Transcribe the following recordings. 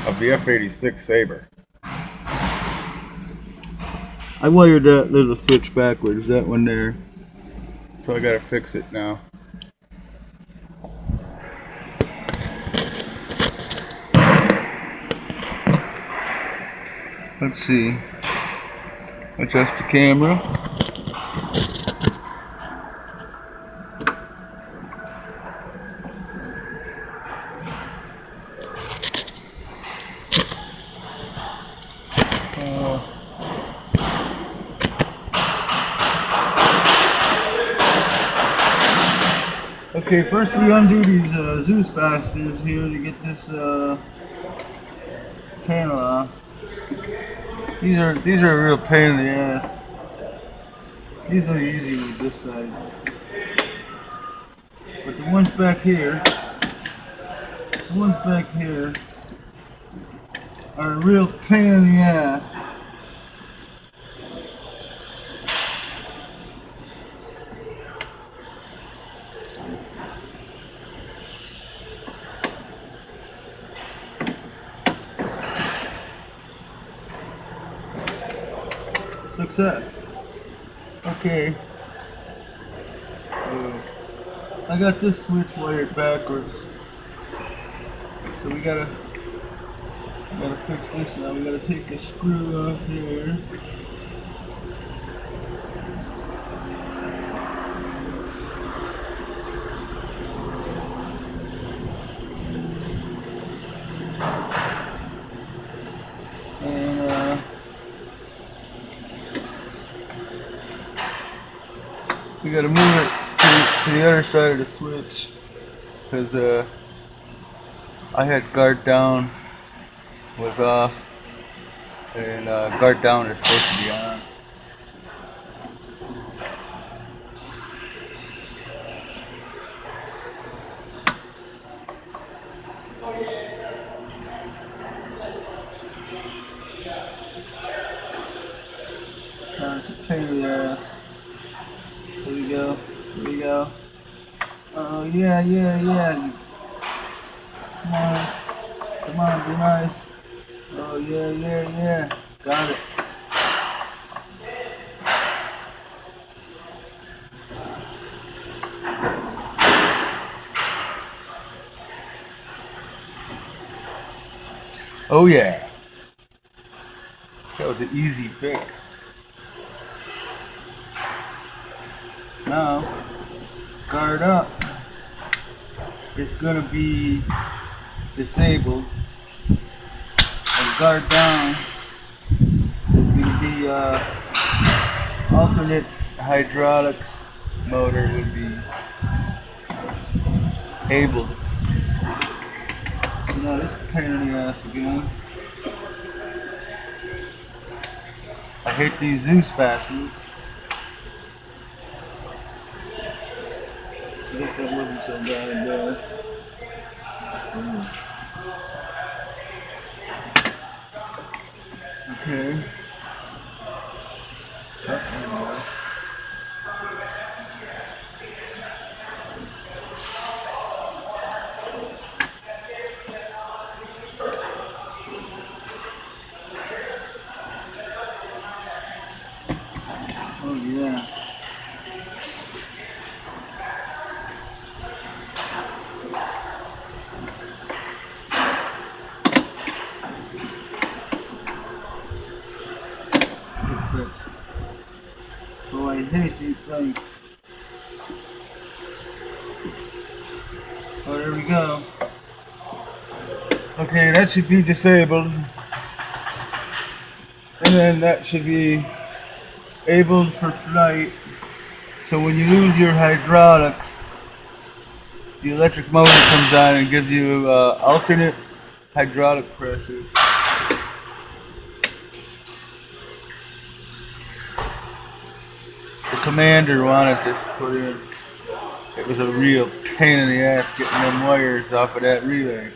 of the F-86 Sabre. I wired that little switch backwards, that one there. So I gotta fix it now. Let's see. Adjust the camera. Okay, first we undo these Zeus fasteners here to get this panel off. These are a real pain in the ass. These are easy with this side, but the ones back here are a real pain in the ass. Success. Okay. I got this switch wired backwards. So we gotta fix this now. We gotta take a screw off here. And we gotta move it to the other side of the switch, because I had guard down was off, and guard down is supposed to be on. It's a pain in the ass. Here we go. Here we go. Oh yeah. Come on, be nice. Oh yeah. Got it. Oh yeah. That was an easy fix. Now, guard up is gonna be disabled, and guard down is gonna be alternate hydraulics motor would be able. Now this pain in the ass again. I hate these Zeus fasteners. I guess that wasn't so bad. Okay. Oh yeah. Oh, I hate these things. Oh, there we go. Okay, that should be disabled. And then that should be able for flight. So when you lose your hydraulics, the electric motor comes on and gives you alternate hydraulic pressure. The commander wanted this put in. It was a real pain in the ass getting them wires off of that relay.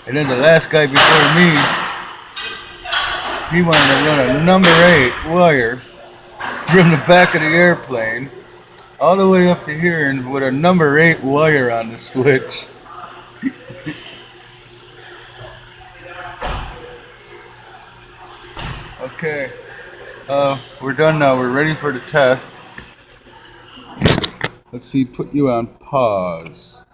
And then the last guy before me, he wanted to run a number 8 wire from the back of the airplane all the way up to here, and with a number 8 wire on the switch. Okay. We're done now. We're ready for the test. Let's see, put you on pause.